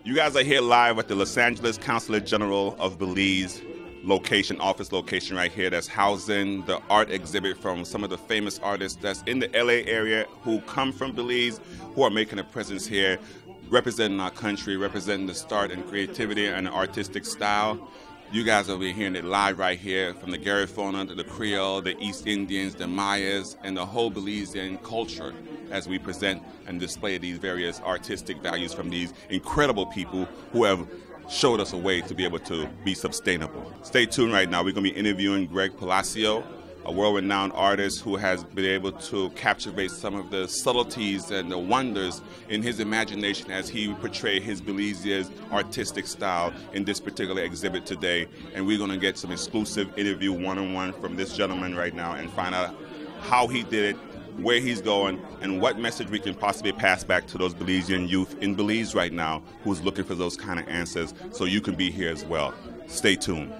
You guys are here live at the Los Angeles Consulate General of Belize office location right here that's housing the art exhibit from some of the famous artists that's in the LA area who come from Belize, who are making a presence here, representing our country, representing the start and creativity and the artistic style. You guys will be hearing it live right here from the Garifuna to the Creole, the East Indians, the Mayas, and the whole Belizean culture as we present and display these various artistic values from these incredible people who have showed us a way to be able to be sustainable. Stay tuned right now. We're going to be interviewing Greg Palacio, a world-renowned artist who has been able to captivate some of the subtleties and the wonders in his imagination as he portrays his Belizean artistic style in this particular exhibit today. And we're going to get some exclusive interview one-on-one from this gentleman right now and find out how he did it, where he's going, and what message we can possibly pass back to those Belizean youth in Belize right now who's looking for those kind of answers, so you can be here as well. Stay tuned.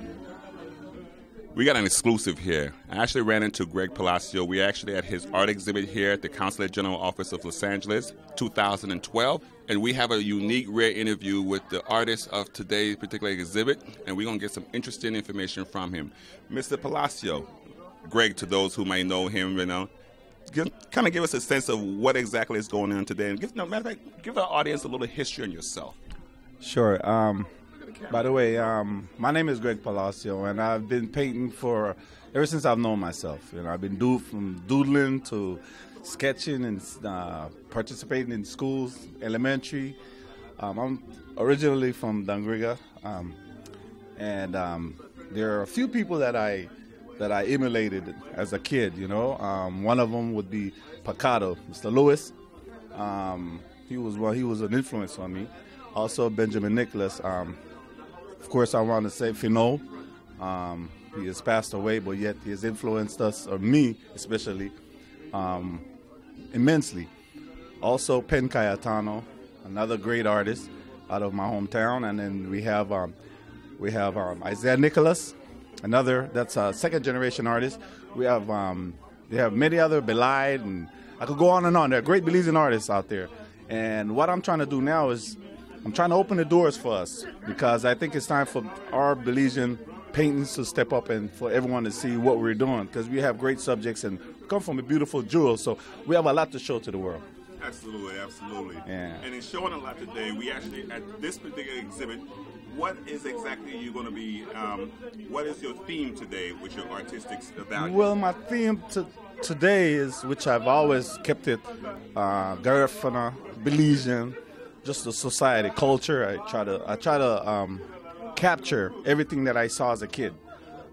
We got an exclusive here. I actually ran into Greg Palacio. We're actually at his art exhibit here at the Consulate General Office of Los Angeles, 2012. And we have a unique, rare interview with the artist of today's particular exhibit, and we're going to get some interesting information from him. Mr. Palacio, Greg, to those who may know him, kind of give us a sense of what exactly is going on today. And give our audience a little history on yourself. Sure. By the way, my name is Greg Palacio, and I've been painting ever since I've known myself. I've been from doodling to sketching and participating in schools, elementary. I'm originally from Dangriga, and there are a few people that I emulated as a kid. One of them would be Picado, Mr. Lewis. He was an influence on me. Also Benjamin Nicholas. Of course, I want to say Finot. He has passed away, but yet he has influenced us, or me especially, immensely. Also Pen Cayetano, another great artist out of my hometown. And then we have Isaiah Nicholas, another that's a second-generation artist. We have many other Belize, and I could go on and on. There are great Belizean artists out there. And what I'm trying to do now is I'm trying to open the doors for us, because I think it's time for our Belizean paintings to step up and for everyone to see what we're doing, because we have great subjects and we come from a beautiful jewel, so we have a lot to show to the world. Absolutely, absolutely. Yeah. And in showing a lot today, we actually, at this particular exhibit, what is exactly you going to be, what is your theme today with your artistic value? Well, my theme today is, which I've always kept it, Garifuna, Belizean, just the society, culture. I try to capture everything that I saw as a kid.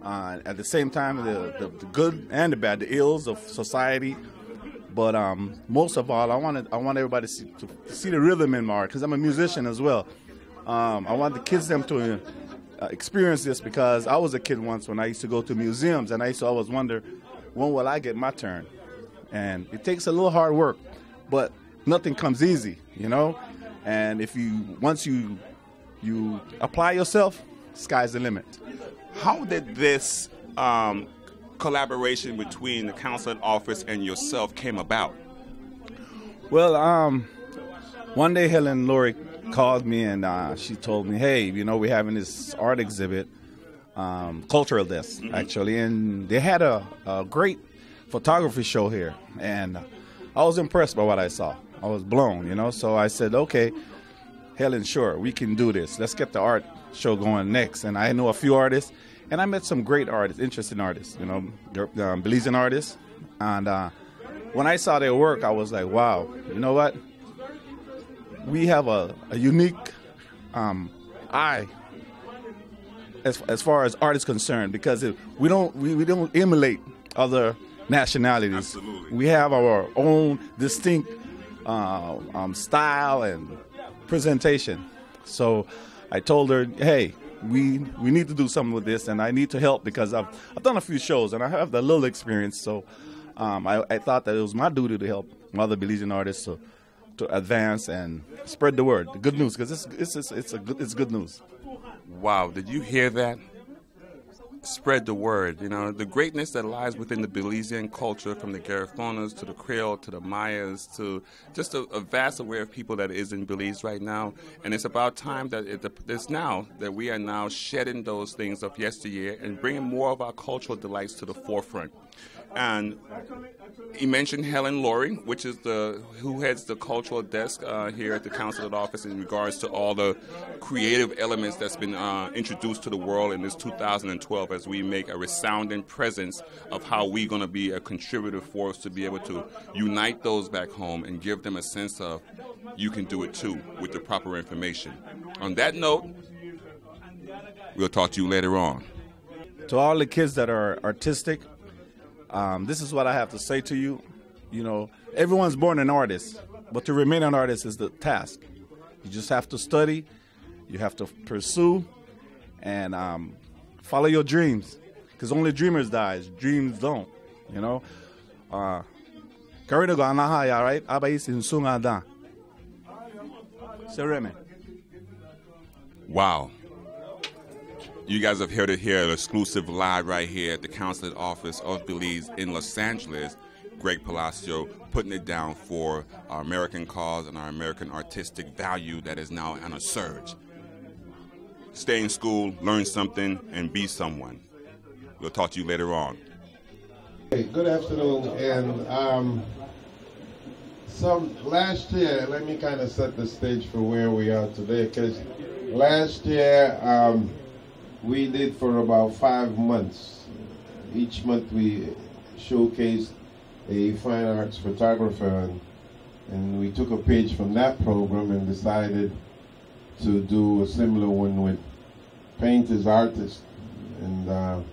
At the same time, the good and the bad, the ills of society. But most of all, I want everybody to see the rhythm in my art, because I'm a musician as well. I want the kids to experience this, because I was a kid once when I used to go to museums, and I used to always wonder, when will I get my turn? And it takes a little hard work, but nothing comes easy, And once you apply yourself, sky's the limit. How did this collaboration between the consulate office and yourself came about? Well, one day Helen Laurie called me, and she told me, hey, we're having this art exhibit, cultural desk, actually, and they had a great photography show here, and I was impressed by what I saw. I was blown, so I said, okay, Helen, sure, we can do this. Let's get the art show going next. And I know a few artists, and I met some great artists, interesting artists, Belizean artists. And when I saw their work, I was like, wow, you know what? We have a unique eye as far as art is concerned, because we don't emulate other nationalities. Absolutely. We have our own distinct style and presentation. So I told her, hey, we need to do something with this, and I need to help, because I've done a few shows and I have a little experience. So I thought that it was my duty to help other Belizean artists to advance and spread the word, the good news, because it's good news. Wow, did you hear that? spread the word. You know, the greatness that lies within the Belizean culture, from the Garifuna to the Creole to the Mayas to just a vast array of people that is in Belize right now. And it's about time that it's now that we are now shedding those things of yesteryear and bringing more of our cultural delights to the forefront. And he mentioned Helen Laurie, which is who heads the cultural desk here at the Consulate office in regards to all the creative elements that's been introduced to the world in this 2012 as we make a resounding presence of how we're going to be a contributive force to be able to unite those back home and give them a sense of you can do it too with the proper information. On that note, we'll talk to you later on. To all the kids that are artistic, this is what I have to say to you. You know, everyone's born an artist, but to remain an artist is the task. You just have to study, you have to pursue, and follow your dreams. Because only dreamers die, dreams don't, you know. Right? Wow. You guys have heard it here, an exclusive live right here at the Consulate office of Belize in Los Angeles. Greg Palacio putting it down for our American cause and our American artistic value that is now on a surge. Stay in school, learn something, and be someone. We'll talk to you later on. Hey, good afternoon. And last year, let me kind of set the stage for where we are today, because last year, we did for about 5 months. Each month we showcased a fine arts photographer, and we took a page from that program and decided to do a similar one with painters, artists, and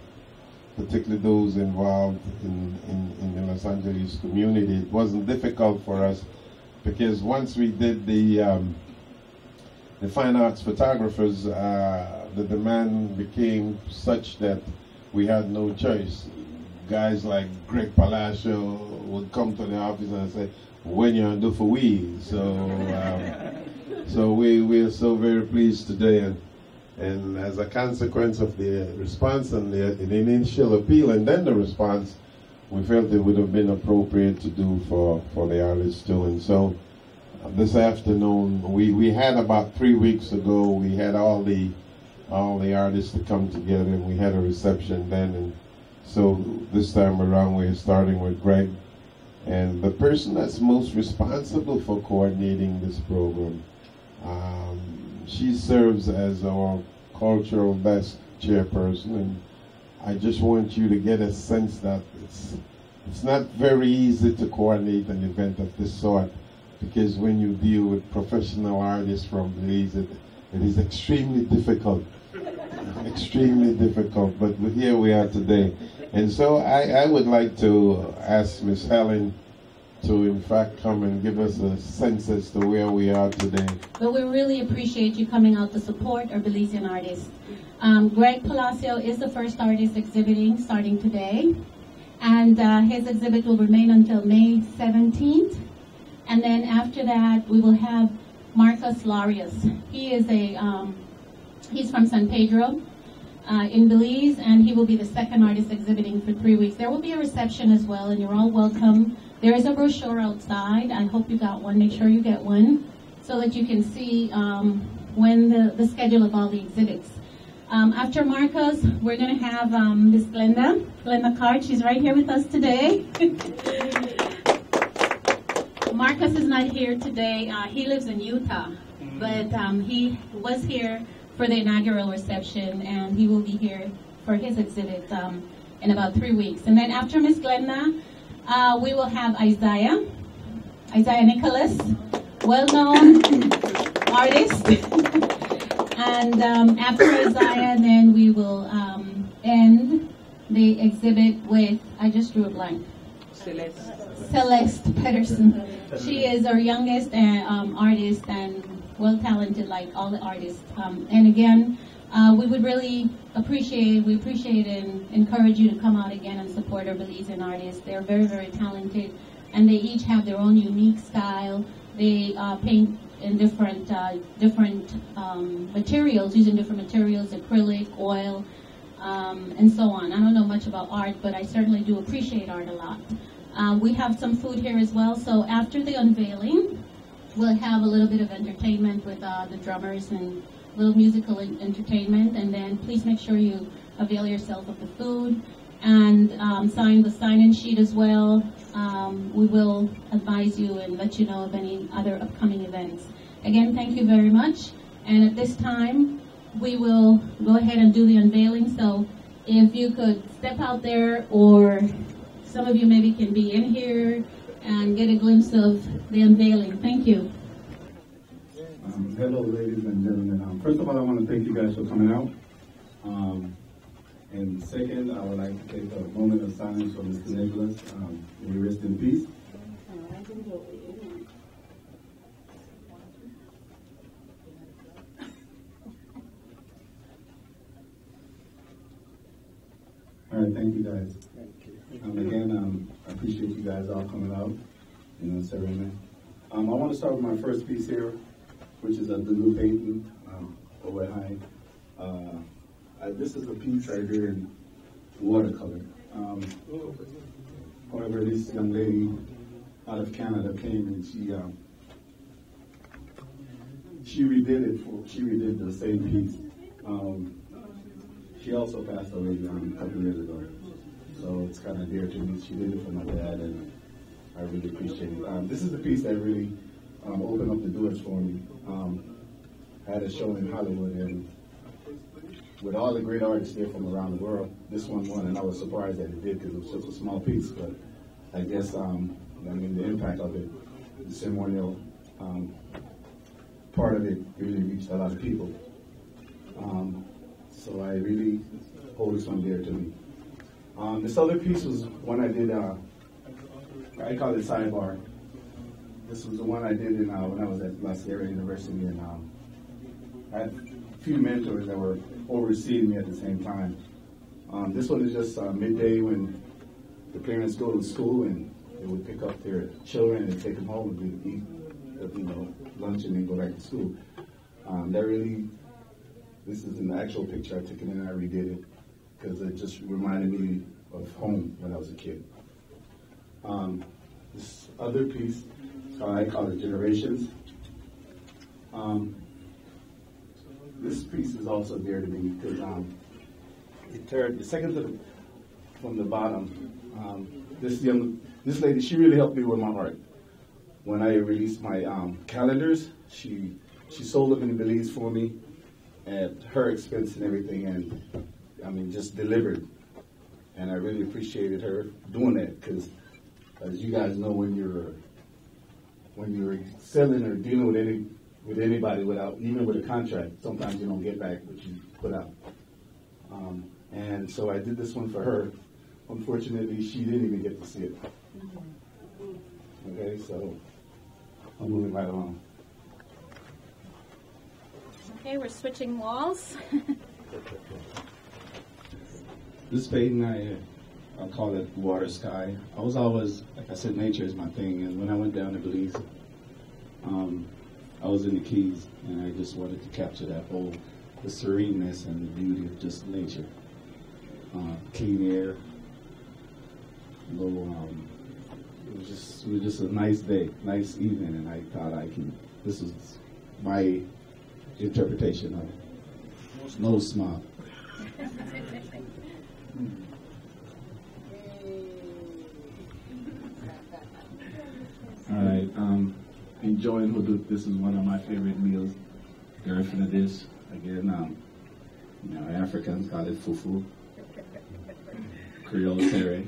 particularly those involved in the Los Angeles community. It wasn't difficult for us because once we did the fine arts photographers, the demand became such that we had no choice. Guys like Greg Palacio would come to the office and say, "When you're do for we?" So we're so very pleased today, and as a consequence of the response and the initial appeal and then the response, we felt it would have been appropriate to do for the artists too. And so this afternoon, we had about 3 weeks ago, we had all the artists to come together, and we had a reception then. And so this time around, we're starting with Greg, and the person that's most responsible for coordinating this program. She serves as our cultural desk chairperson, and I just want you to get a sense that it's not very easy to coordinate an event of this sort, because when you deal with professional artists from Belize, it is extremely difficult. Extremely difficult, but here we are today. And so I would like to ask Miss Helen to in fact come and give us a sense as to where we are today. But we really appreciate you coming out to support our Belizean artists. Greg Palacio is the first artist exhibiting starting today, and his exhibit will remain until May 17th. And then after that, we will have Marcus Larius. He is he's from San Pedro in Belize, and he will be the second artist exhibiting for 3 weeks. There will be a reception as well, and you're all welcome. There is a brochure outside. I hope you got one. Make sure you get one so that you can see when the schedule of all the exhibits. After Marcus, we're going to have Miss Glenda Card. She's right here with us today. Marcus is not here today. He lives in Utah, but he was here for the inaugural reception, and he will be here for his exhibit in about 3 weeks. And then after Miss Glenda, we will have Isaiah Nicholas, well-known artist. And after Isaiah, then we will end the exhibit with, I just drew a blank. Celeste Pedersen. She is our youngest artist and well-talented like all the artists. And again, we would really appreciate and encourage you to come out again and support our Belizean artists. They're very, very talented, and they each have their own unique style. They paint in different materials, using different materials, acrylic, oil, and so on. I don't know much about art, but I certainly do appreciate art a lot. We have some food here as well, so after the unveiling, we'll have a little bit of entertainment with the drummers and a little musical entertainment, and then please make sure you avail yourself of the food and sign the sign-in sheet as well. We will advise you and let you know of any other upcoming events. Again, thank you very much, and at this time, we will go ahead and do the unveiling, so if you could step out there, or some of you maybe can be in here and get a glimpse of the unveiling. Thank you. Hello, ladies and gentlemen. First of all, I want to thank you guys for coming out. And second, I would like to take a moment of silence for Mr. Nicholas. May he rest in peace. All right, thank you guys. Again, I appreciate you guys all coming out, ceremony. I want to start with my first piece here, which is a Dugu painting, over high. This is a piece I did in watercolor. However, this young lady out of Canada came and she redid the same piece. She also passed away a couple years ago, so it's kind of dear to me. She did it for my dad, and I really appreciate it. This is the piece that really opened up the doors for me. I had a show in Hollywood, and with all the great artists there from around the world, this one won, and I was surprised that it did because it was such a small piece. But I guess, the impact of it, the ceremonial part of it really reached a lot of people. So I really hold this one dear to me. This other piece was one I did, I call it Sidebar. This was the one I did when I was at La Sierra University, and I had a few mentors that were overseeing me at the same time. This one is just midday when the parents go to school and they would pick up their children and take them home and eat, lunch and then go back to school. This is an actual picture I took it and I redid it because it just reminded me of home when I was a kid. This other piece, I call it Generations. This piece is also dear to me because the second from the bottom, this lady, she really helped me with my art. When I released my calendars, she sold them in Belize for me at her expense and everything, and just delivered. And I really appreciated her doing that because, as you guys know, when you're selling or dealing with anybody even with a contract, sometimes you don't get back what you put out. And so I did this one for her. Unfortunately, she didn't even get to see it. Okay, so I'm moving right along. Okay, we're switching walls. This painting, I call it Water Sky. I was always, like I said, nature is my thing. And when I went down to Belize, I was in the Keys, and I just wanted to capture the sereneness and the beauty of just nature. Clean air. It was just a nice day, nice evening, and I thought this was my interpretation of it. No smile. All right, enjoying huduk. This is one of my favorite meals. Garifina dish. Again, Africans call it fufu. Creole tere.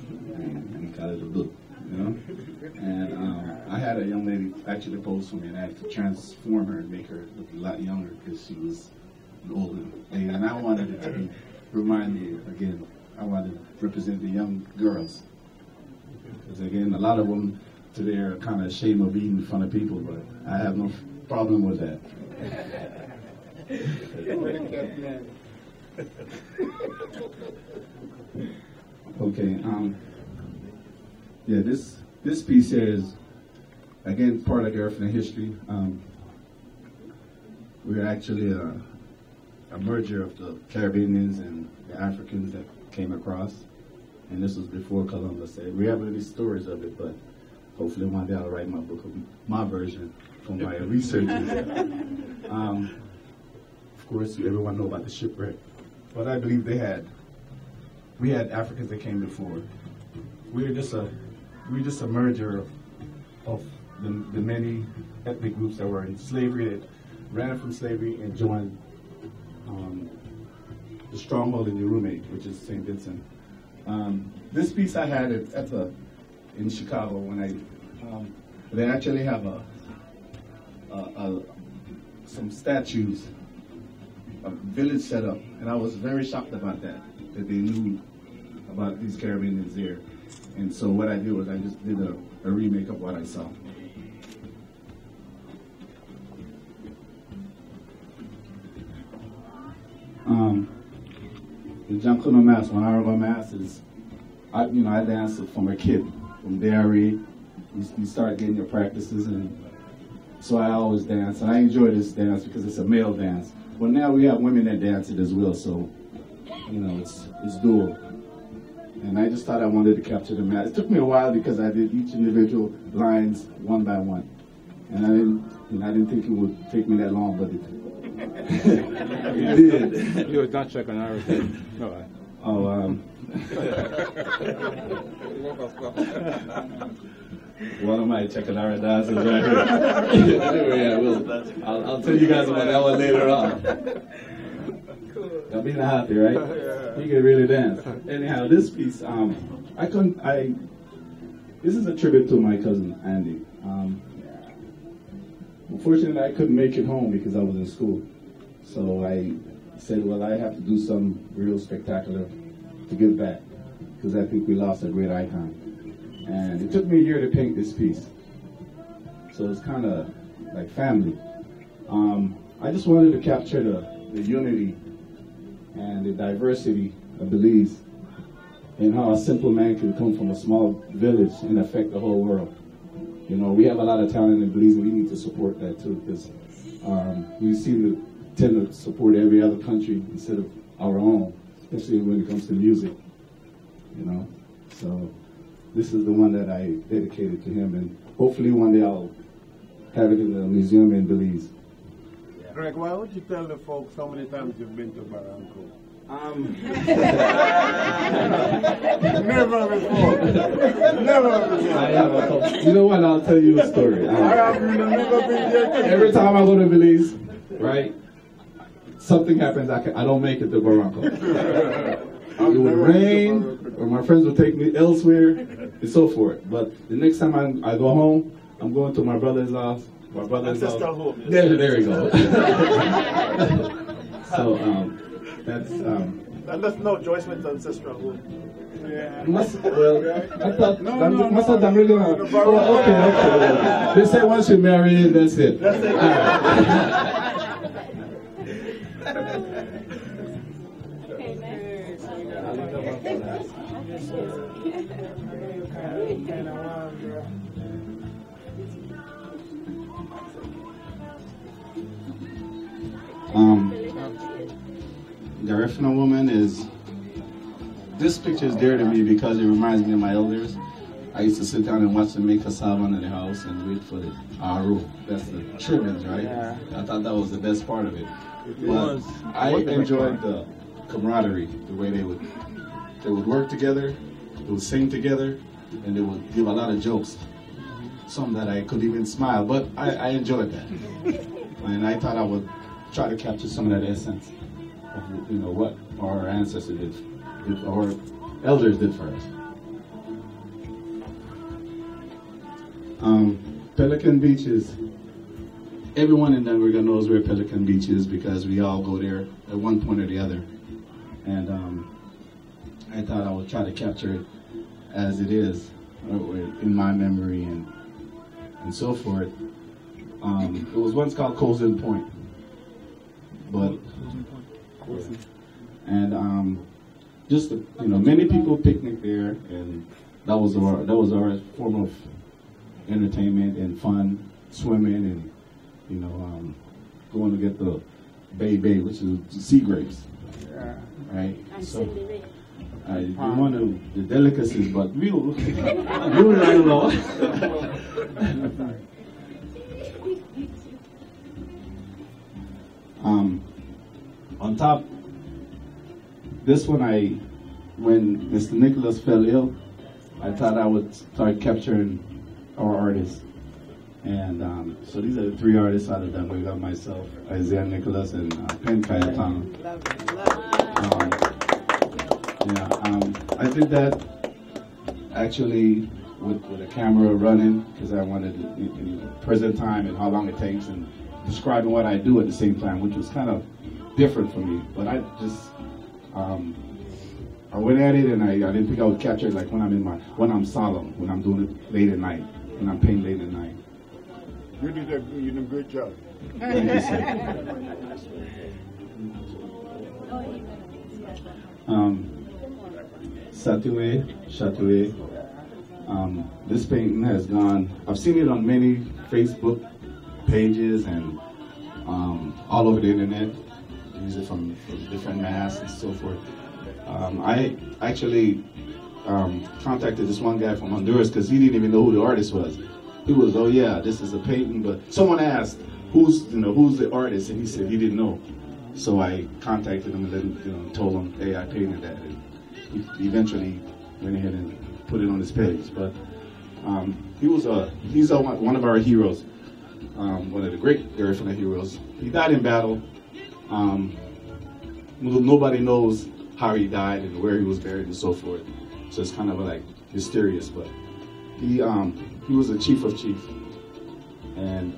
And we call it huduk. And I had a young lady actually pose for me, and I had to transform her and make her look a lot younger because she was an older lady. And I wanted it to remind me, again, I wanted to represent the young girls. Because again, a lot of them today are kind of ashamed of eating in front of people, but I have no problem with that. Okay, yeah, this piece here is, again, part of Garifuna history. We're actually a merger of the Caribbeans and the Africans that came across. And this was before Columbus. We have any stories of it, but hopefully one day I'll write my book of my version from my researches. Of course, everyone know about the shipwreck, but I believe we had Africans that came before. We're just a merger of the many ethnic groups that were in slavery, that ran from slavery and joined the stronghold in Urume, which is St. Vincent. This piece I had in Chicago when they actually have some statues, a village set up, and I was very shocked about that they knew about these Caribbeans there. And so what I did was I just did a remake of what I saw. The Jankuno Mass, when I go Mass, is, I danced from a kid, from dairy. You start getting your practices, and so I always dance. And I enjoy this dance because it's a male dance. But now we have women that dance it as well, so it's dual. And I just thought I wanted to capture the Mass. It took me a while because I did each individual lines one by one, and I didn't think it would take me that long, but it did. You was not checking ours. No. One of my checking our dances right here. Anyway, I'll tell you guys about that one later on. Y'all being happy, right? You can really dance. Anyhow, this piece, this is a tribute to my cousin Andy. Unfortunately, I couldn't make it home because I was in school. So I said, well, I have to do something real spectacular to give back, because I think we lost a great icon. And it took me a year to paint this piece. So it's kind of like family. I just wanted to capture the unity and the diversity of Belize, and how a simple man can come from a small village and affect the whole world. We have a lot of talent in Belize, and we need to support that too, because we seem to tend to support every other country instead of our own, especially when it comes to music. So this is the one that I dedicated to him, and hopefully one day I'll have it in the museum in Belize. Greg, why would you tell the folks how many times you've been to Barranco? Never before. Never before. You know what? I'll tell you a story. I have never been there. Every time I go to Belize, right, something happens. I don't make it to Barranco. It would rain, or my friends would take me elsewhere, and so forth. But the next time I go home, I'm going to my brother's house. My brother's house. There we go. So that's. And that's no Joyce went to ancestral home. Yeah. I thought must have done really well. Oh, okay. They say once you marry, that's it. That's it. Okay, next. The Refugee woman is. This picture is dear to me because it reminds me of my elders. I used to sit down and watch them make cassava in the house and wait for the aru. That's the trimmings, right? Yeah. I thought that was the best part of it. But I enjoyed the camaraderie, the way they would work together, they would sing together, and they would give a lot of jokes. Some that I couldn't even smile, but I enjoyed that. And I thought I would try to capture some of that essence of what our ancestors did. Our elders did for us. Pelican Beach is, everyone in Denver knows where Pelican Beach is because we all go there at one point or the other. And I thought I would try to capture it as it is in my memory and so forth. It was once called Consul Point, but just many people picnic there, and that was our form of entertainment and fun, swimming and going to get the Bay, which is sea grapes. Right? So I do one of the delicacies, but real low. On top, this one when Mr. Nicholas fell ill, I thought I would start capturing our artists. And so these are the 3 artists out of that. We got myself, Isaiah Nicholas, and Pen Kayatana. I did that actually with a camera running because I wanted present time and how long it takes and describing what I do at the same time, which was kind of different for me. But I just I went at it, and I didn't think I would capture it like when I'm solemn, when I'm doing it late at night, when I'm painting late at night. You did a good job. Thank you, sir. Chatoué. This painting has gone, I've seen it on many Facebook pages and all over the internet. Use it from different masks and so forth. I actually contacted this one guy from Honduras because he didn't even know who the artist was. He was, oh yeah, this is a painting, but someone asked, who's the artist, and he said he didn't know. So I contacted him and then told him, hey, I painted that. And he eventually went ahead and put it on his page. But he's one of our heroes, one of the great Garifuna heroes. He died in battle. Nobody knows how he died and where he was buried and so forth. So it's kind of like mysterious, but he was a chief of chiefs, and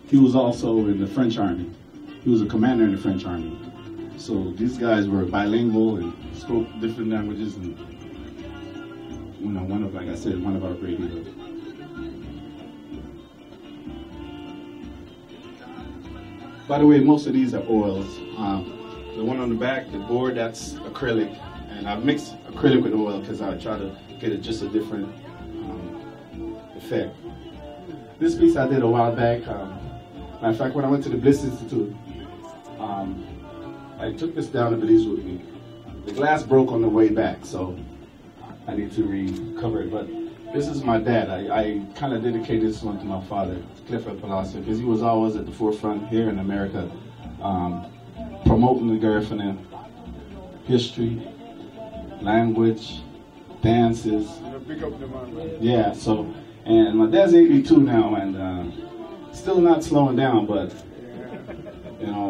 he was also in the French army. He was a commander in the French army. So these guys were bilingual and spoke different languages, and like I said, one of our great heroes. By the way, most of these are oils. The one on the back, the board, that's acrylic, and I've mixed acrylic with oil because I try to get it just a different effect. This piece I did a while back. Matter of fact, when I went to the Bliss Institute, I took this down to Belize with me. The glass broke on the way back, so I need to recover it. But this is my dad. I kind of dedicated this one to my father, Clifford Palacio, because he was always at the forefront here in America, promoting the Garifuna history, language, dances. Yeah, so, and my dad's 82 now, and still not slowing down, but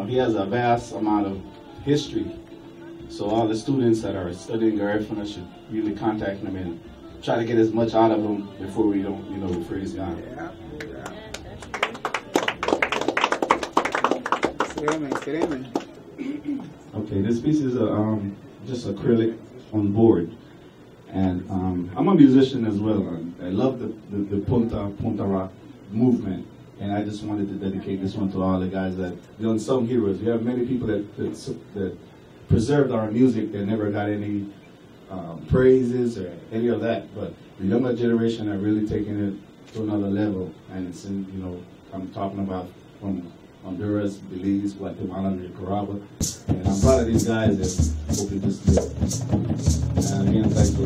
he has a vast amount of history. So all the students that are studying Garifuna should really contact him and try to get as much out of him before before he's gone. Okay, this piece is just acrylic on board, and I'm a musician as well. I love the Punta Rock movement, and I just wanted to dedicate this one to all the guys that the unsung heroes. We have many people that preserved our music that never got any praises or any of that, but the younger generation are really taking it to another level, and it's I'm talking about from Honduras, Belize, Guatemala, and Nicaragua, and I'm proud of these guys and hope you just do it. And again, thanks for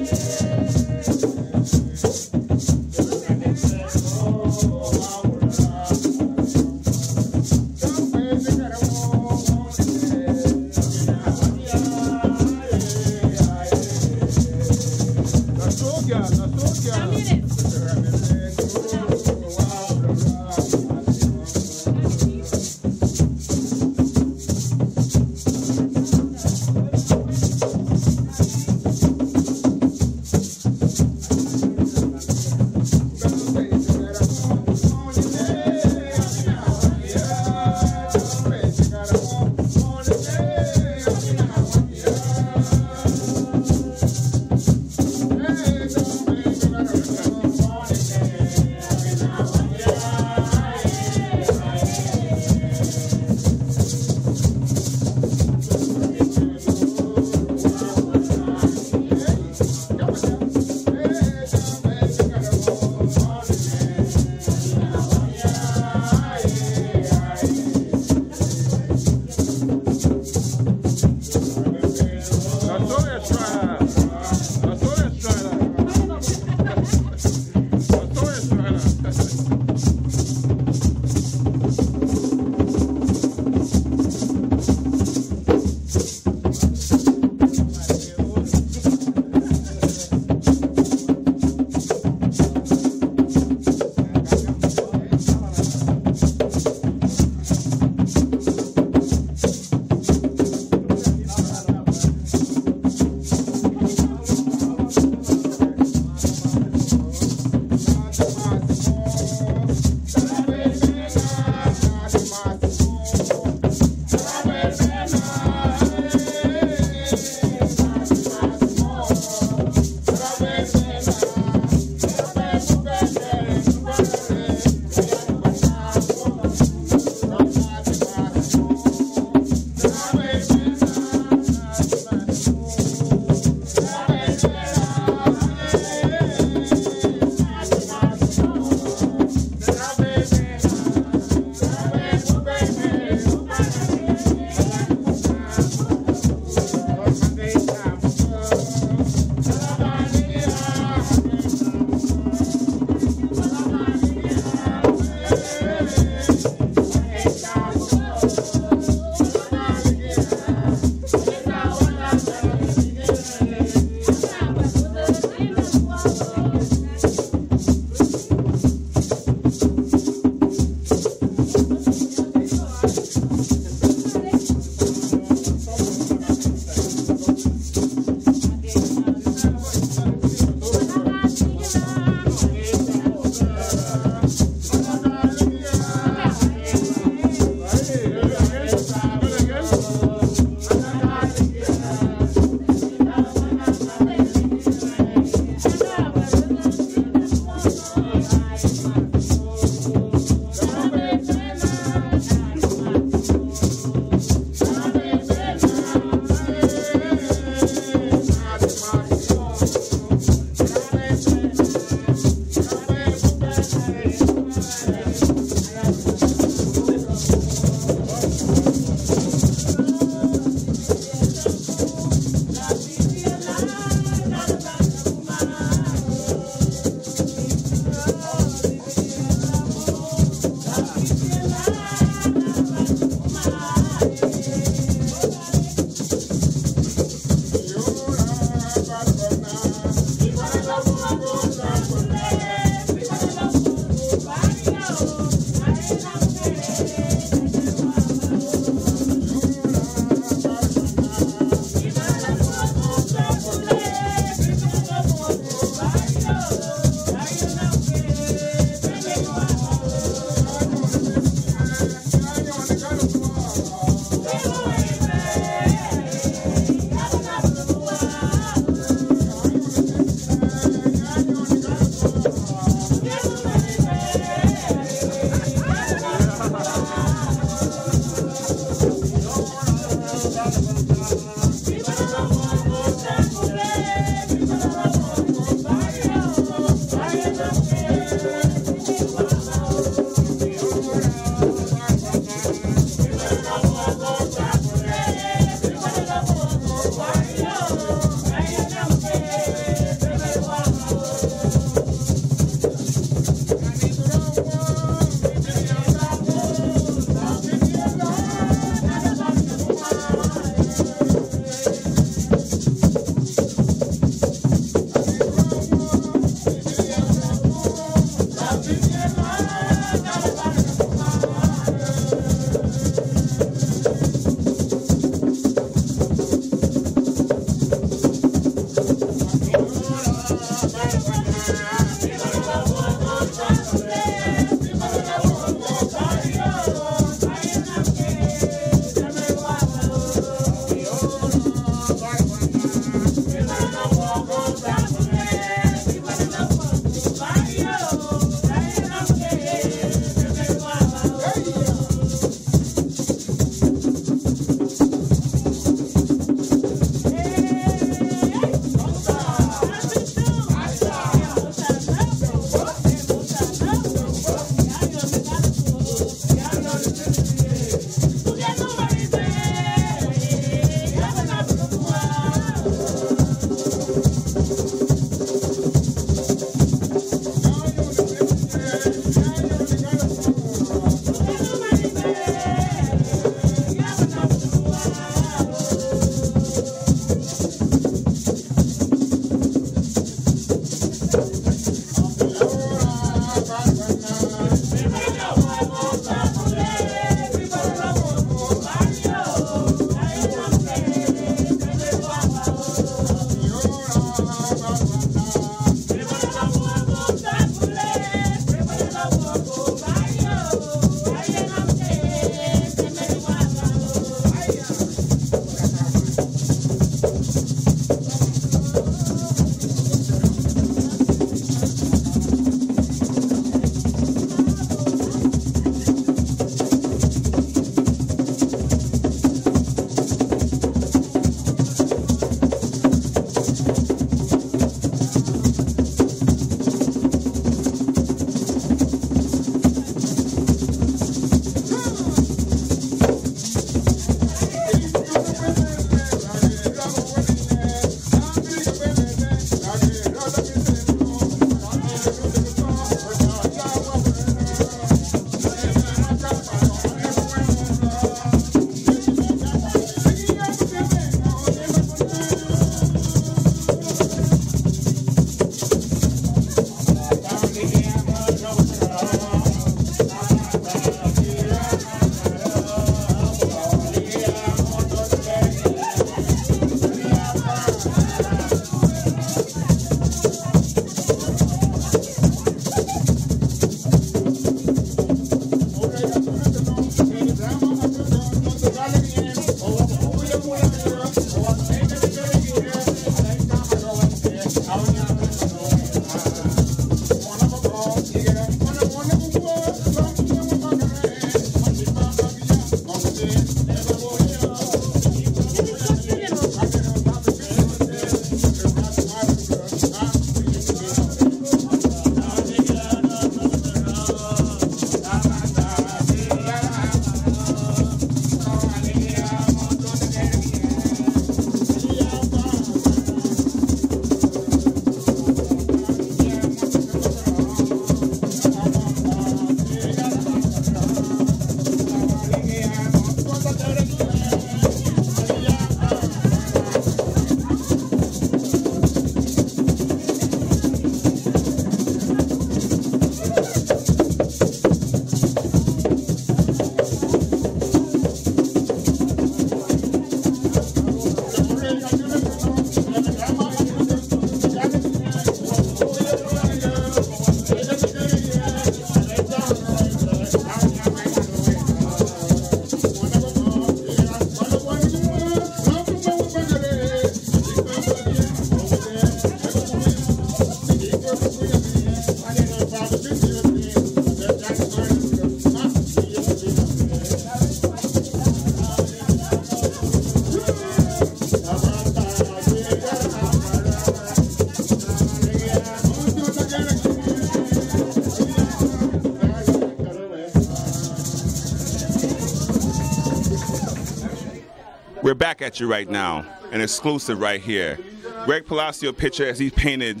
back at you right now, an exclusive right here. Greg Palacio picture as he painted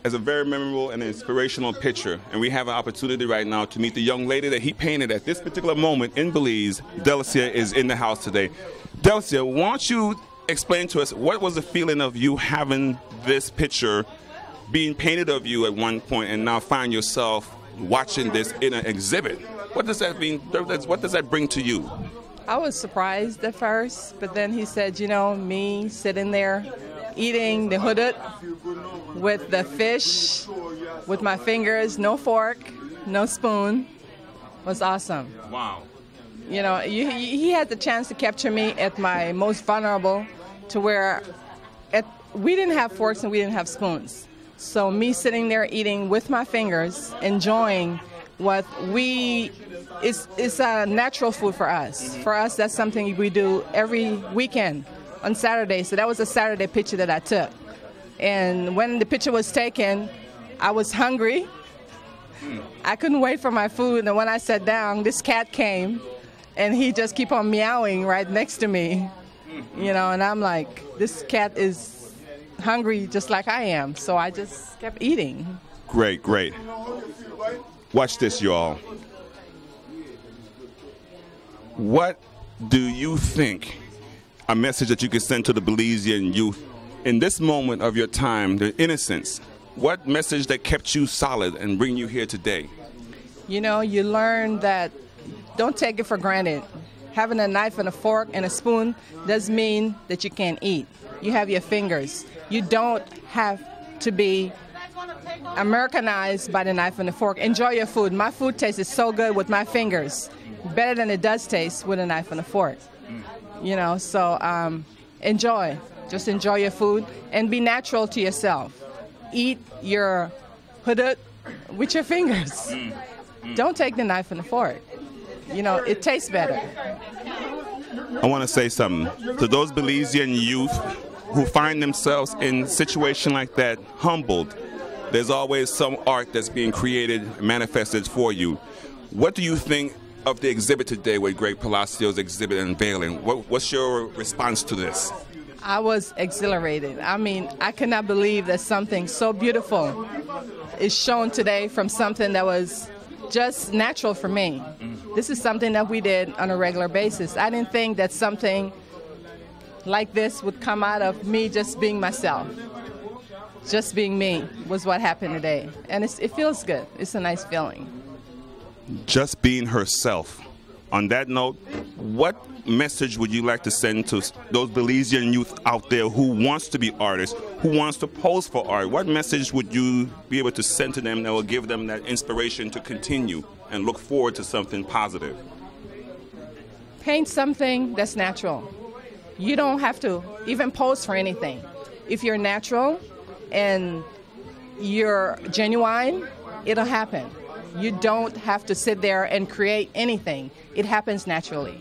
as a very memorable and inspirational picture. And we have an opportunity right now to meet the young lady that he painted at this particular moment in Belize. Delicia is in the house today. Delicia, why don't you explain to us what was the feeling of you having this picture being painted of you at one point and now find yourself watching this in an exhibit? What does that mean? What does that bring to you? I was surprised at first, but then he said, you know, me sitting there eating the hudut with the fish with my fingers, no fork, no spoon, was awesome. Wow. You know, he had the chance to capture me at my most vulnerable, to where we didn't have forks and we didn't have spoons. So me sitting there eating with my fingers, enjoying what it's a natural food for us. For us, that's something we do every weekend on Saturday. So that was a Saturday picture that I took. And when the picture was taken, I was hungry. I couldn't wait for my food. And when I sat down, this cat came, and he just kept on meowing right next to me. You know, and I'm like, this cat is hungry just like I am. So I just kept eating. Great, great. Watch this, y'all. What do you think a message that you could send to the Belizean youth in this moment of your time, the innocence? What message that kept you solid and bring you here today? You know, you learn that don't take it for granted. Having a knife and a fork and a spoon doesn't mean that you can't eat. You have your fingers. You don't have to be Americanized by the knife and the fork. Enjoy your food. My food tastes so good with my fingers, better than it does taste with a knife and a fork. You know, so enjoy. Just enjoy your food and be natural to yourself. Eat your hudut with your fingers. Don't take the knife and the fork. You know, it tastes better. I want to say something to those Belizean youth who find themselves in a situation like that, humbled. There's always some art that's being created, manifested for you. What do you think of the exhibit today with Greg Palacio's exhibit unveiling? What's your response to this? I was exhilarated. I mean, I could not believe that something so beautiful is shown today from something that was just natural for me. This is something that we did on a regular basis. I didn't think that something like this would come out of me just being myself. Just being me was what happened today. And it feels good. It's a nice feeling. Just being herself. On that note, what message would you like to send to those Belizean youth out there who wants to be artists, who wants to pose for art? What message would you be able to send to them that will give them that inspiration to continue and look forward to something positive? Paint something that's natural. You don't have to even pose for anything. If you're natural and you're genuine, it'll happen. You don't have to sit there and create anything. It happens naturally.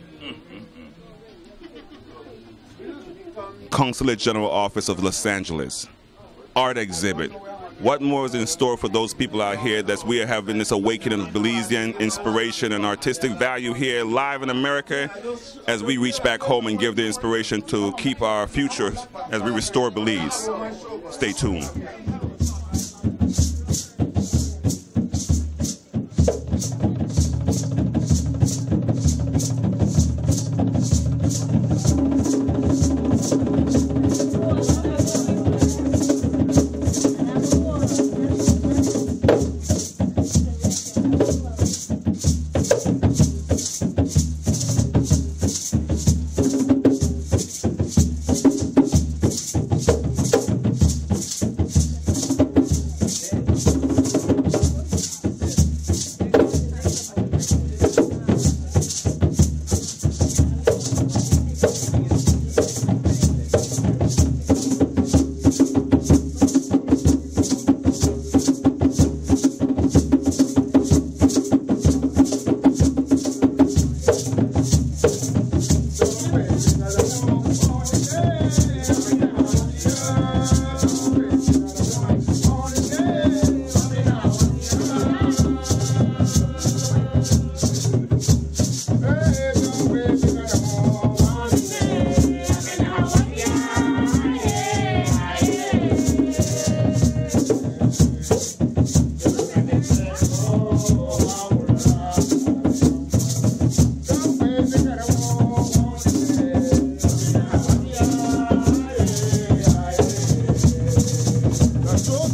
Consulate General Office of Los Angeles, art exhibit. What more is in store for those people out here that we are having this awakening of Belizean inspiration and artistic value here live in America as we reach back home and give the inspiration to keep our future as we restore Belize. Stay tuned.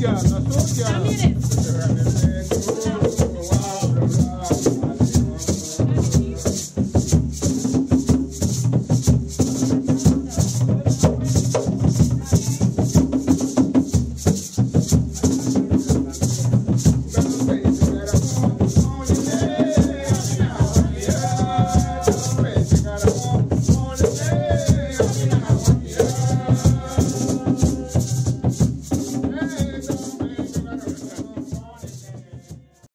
girl.